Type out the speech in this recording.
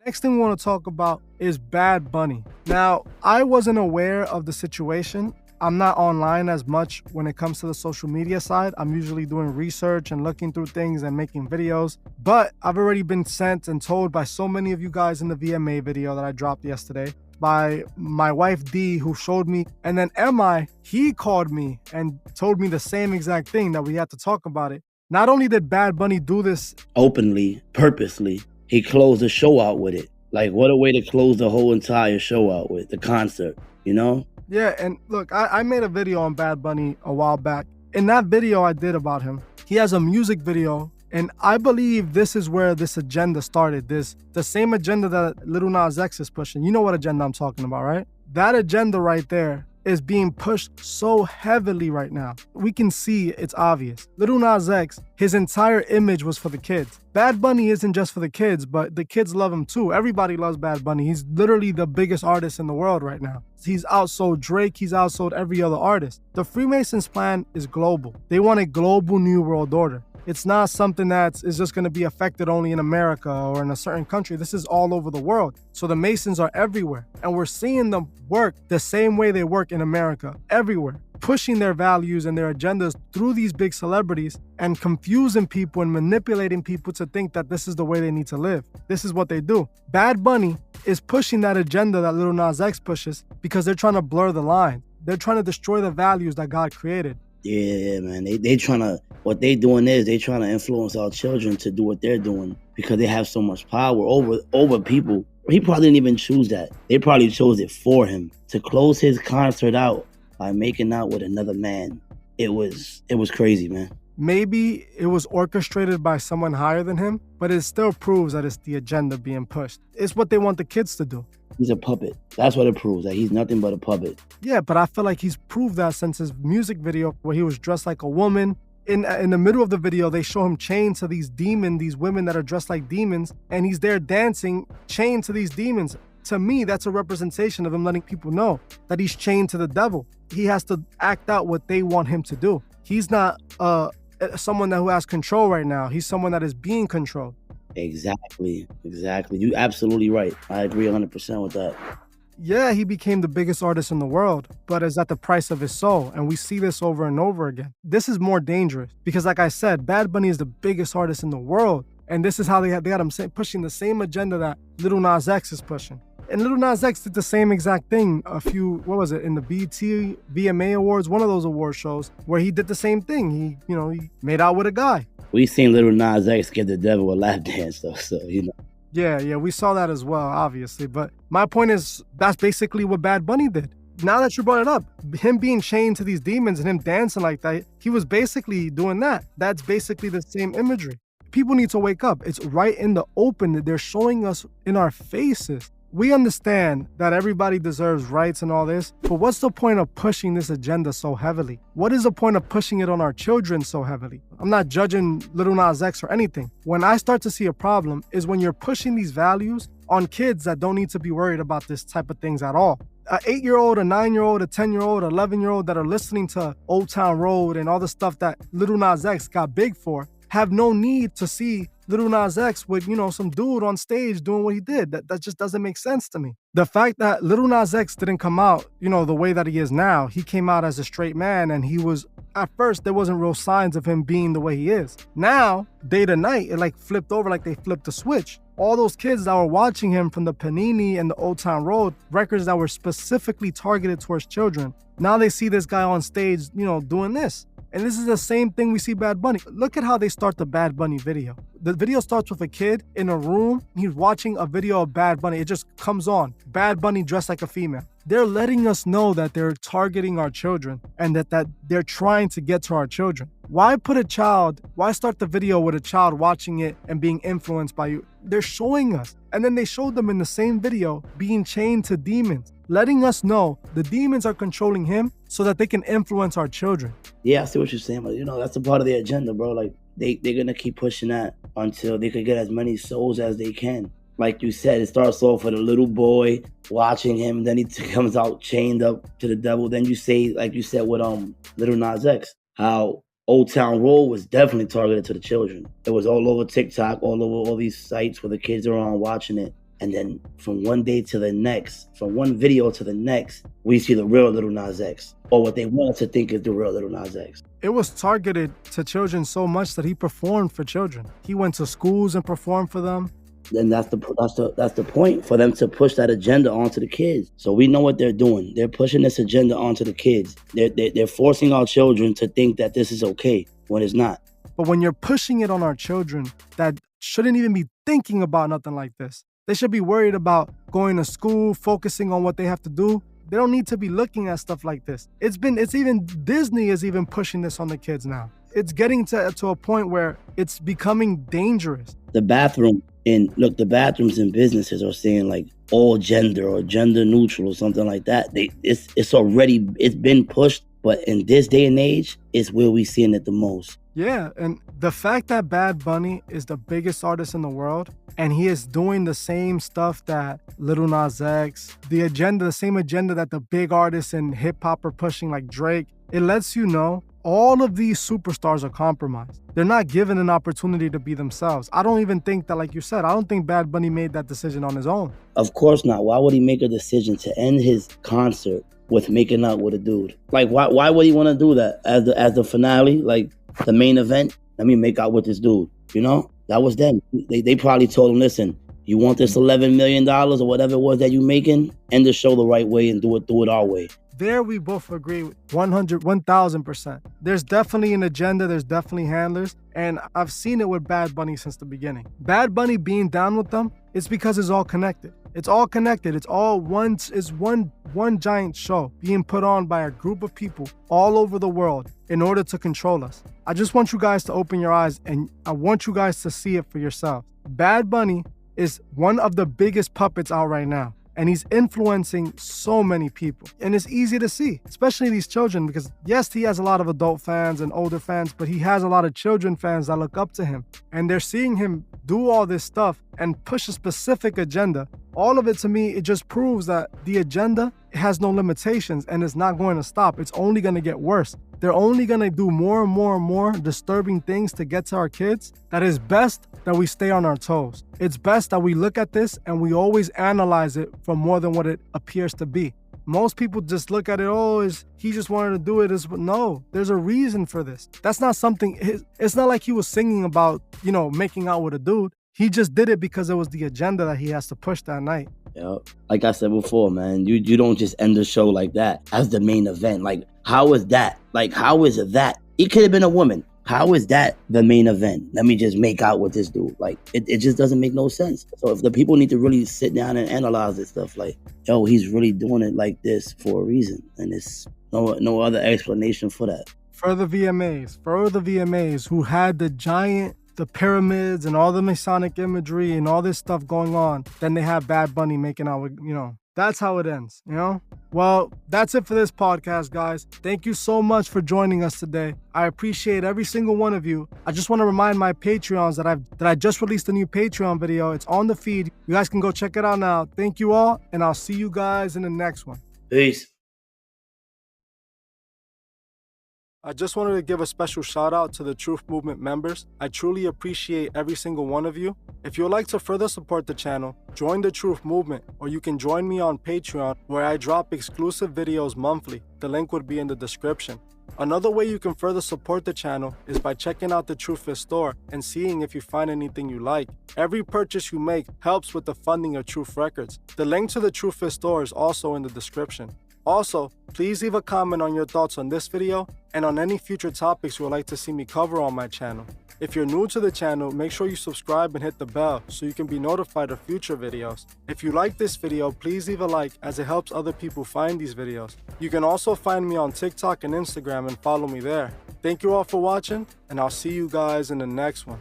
Next thing we want to talk about is Bad Bunny. Now, I wasn't aware of the situation. I'm not online as much when it comes to the social media side. I'm usually doing research and looking through things and making videos. But I've already been sent and told by so many of you guys in the VMA video that I dropped yesterday, by my wife D, who showed me, and then MI, he called me and told me the same exact thing, that we had to talk about it. Not only did Bad Bunny do this openly, purposely, he closed the show out with it. Like, what a way to close the whole entire show out with, the concert, you know? Yeah, and look, I made a video on Bad Bunny a while back. In that video I did about him, he has a music video, and I believe this is where this agenda started. The same agenda that Lil Nas X is pushing. You know what agenda I'm talking about, right? That agenda right there is being pushed so heavily right now. We can see it's obvious. Lil Nas X, his entire image was for the kids. Bad Bunny isn't just for the kids, but the kids love him too. Everybody loves Bad Bunny. He's literally the biggest artist in the world right now. He's outsold Drake, he's outsold every other artist. The Freemasons plan is global. They want a global new world order. It's not something that is just going to be affected only in America or in a certain country. This is all over the world. So the Masons are everywhere. And we're seeing them work the same way they work in America, everywhere, pushing their values and their agendas through these big celebrities and confusing people and manipulating people to think that this is the way they need to live. This is what they do. Bad Bunny is pushing that agenda that Lil Nas X pushes because they're trying to blur the line. They're trying to destroy the values that God created. Yeah, man. They trying to, what they doing is they trying to influence our children to do what they're doing because they have so much power over people. He probably didn't even choose that. They probably chose it for him to close his concert out by making out with another man. It was crazy, man. Maybe it was orchestrated by someone higher than him, but it still proves that it's the agenda being pushed. It's what they want the kids to do. He's a puppet. That's what it proves, that he's nothing but a puppet. Yeah, but I feel like he's proved that since his music video where he was dressed like a woman. In the middle of the video, they show him chained to these women that are dressed like demons, and he's there dancing, chained to these demons. To me, that's a representation of him letting people know that he's chained to the devil. He has to act out what they want him to do. He's not someone who has control right now. He's someone that is being controlled. Exactly. You absolutely right. I agree 100% with that. Yeah, he became the biggest artist in the world, but it's at the price of his soul. And we see this over and over again. This is more dangerous because, like I said, Bad Bunny is the biggest artist in the world. And this is how they got him pushing the same agenda that Lil Nas X is pushing. And Lil Nas X did the same exact thing in the BT VMA Awards, one of those award shows, where he did the same thing. He made out with a guy. We seen Lil Nas X give the devil a lap dance, though, so, you know. Yeah, we saw that as well, obviously. But my point is, that's basically what Bad Bunny did. Now that you brought it up, him being chained to these demons and him dancing like that, he was basically doing that. That's basically the same imagery. People need to wake up. It's right in the open that they're showing us in our faces. We understand that everybody deserves rights and all this, but what's the point of pushing this agenda so heavily? What is the point of pushing it on our children so heavily? I'm not judging Lil Nas X or anything. When I start to see a problem is when you're pushing these values on kids that don't need to be worried about this type of things at all. An 8-year-old, a 9-year-old, a 10-year-old, 11-year-old that are listening to Old Town Road and all the stuff that Lil Nas X got big for have no need to see Lil Nas X with, some dude on stage doing what he did. That just doesn't make sense to me. The fact that Lil Nas X didn't come out, the way that he is now, he came out as a straight man, and he was, at first, there wasn't real signs of him being the way he is. Now, day to night, it flipped over like they flipped a switch. All those kids that were watching him from the Panini and the Old Town Road, records that were specifically targeted towards children, now they see this guy on stage, doing this. And this is the same thing we see Bad Bunny. Look at how they start the Bad Bunny video. The video starts with a kid in a room. He's watching a video of Bad Bunny. It just comes on. Bad Bunny dressed like a female. They're letting us know that they're targeting our children and that they're trying to get to our children. Why start the video with a child watching it and being influenced by you? They're showing us. And then they showed them in the same video being chained to demons, letting us know the demons are controlling him so that they can influence our children. Yeah, I see what you're saying, but that's a part of the agenda, bro. Like they're gonna keep pushing that until they could get as many souls as they can. Like you said, it starts off with a little boy watching him, then he comes out chained up to the devil. Then you say, like you said with Lil Nas X, how Old Town Road was definitely targeted to the children. It was all over TikTok, all over all these sites where the kids are on watching it. And then from one day to the next, from one video to the next, we see the real Little Nas X, or what they want us to think is the real Little Nas X. It was targeted to children so much that he performed for children. He went to schools and performed for them. Then that's the point, for them to push that agenda onto the kids. So we know what they're doing. They're pushing this agenda onto the kids. They're forcing our children to think that this is okay when it's not. But when you're pushing it on our children that shouldn't even be thinking about nothing like this, they should be worried about going to school, focusing on what they have to do. They don't need to be looking at stuff like this. It's even Disney is even pushing this on the kids now. It's getting to a point where it's becoming dangerous. The bathrooms in businesses are saying like all gender or gender neutral or something like that. It's been pushed, but in this day and age, it's where we're seeing it the most. Yeah, and the fact that Bad Bunny is the biggest artist in the world, and he is doing the same stuff that Lil Nas X, the same agenda that the big artists in hip hop are pushing like Drake, it lets you know all of these superstars are compromised. They're not given an opportunity to be themselves. I don't even think that, like you said, I don't think Bad Bunny made that decision on his own. Of course not. Why would he make a decision to end his concert with making out with a dude? Like, why would he want to do that as the finale, like the main event? Let me make out with this dude. You know, that was them. They probably told him, listen, you want this $11 million or whatever it was that you making? End the show the right way and do it our way. There we both agree 1000%. There's definitely an agenda, there's definitely handlers, and I've seen it with Bad Bunny since the beginning. Bad Bunny being down with them, it's because it's all connected. It's all connected. It's all one giant show being put on by a group of people all over the world in order to control us. I just want you guys to open your eyes, and I want you guys to see it for yourselves. Bad Bunny is one of the biggest puppets out right now. And he's influencing so many people. And it's easy to see, especially these children, because yes, he has a lot of adult fans and older fans, but he has a lot of children fans that look up to him. And they're seeing him do all this stuff and push a specific agenda. All of it, to me, it just proves that the agenda has no limitations and it's not going to stop. It's only going to get worse. They're only going to do more and more and more disturbing things to get to our kids. That is best that we stay on our toes. It's best that we look at this and we always analyze it for more than what it appears to be. Most people just look at it, he just wanted to do it. No, there's a reason for this. That's not something, it's not like he was singing about, making out with a dude. He just did it because it was the agenda that he has to push that night. Yeah, like I said before, man, you don't just end the show like that as the main event. Like, how is that? Like, how is it that? It could have been a woman. How is that the main event? Let me just make out with this dude. Like, it just doesn't make no sense. So if the people need to really sit down and analyze this stuff, like, yo, he's really doing it like this for a reason. And there's no other explanation for that. For the VMAs who had the pyramids and all the Masonic imagery and all this stuff going on, then they have Bad Bunny making out with, that's how it ends, Well, that's it for this podcast, guys. Thank you so much for joining us today. I appreciate every single one of you. I just want to remind my Patreons that I just released a new Patreon video. It's on the feed. You guys can go check it out now. Thank you all, and I'll see you guys in the next one. Peace. I just wanted to give a special shout out to the Truth Movement members. I truly appreciate every single one of you. If you'd like to further support the channel, join the Truth Movement, or you can join me on Patreon, where I drop exclusive videos monthly. The link would be in the description. Another way you can further support the channel is by checking out the Truthfist store and seeing if you find anything you like. Every purchase you make helps with the funding of Truth Records. The link to the Truthfist store is also in the description. Also, please leave a comment on your thoughts on this video and on any future topics you would like to see me cover on my channel. If you're new to the channel, make sure you subscribe and hit the bell so you can be notified of future videos. If you like this video, please leave a like, as it helps other people find these videos. You can also find me on TikTok and Instagram and follow me there. Thank you all for watching, and I'll see you guys in the next one.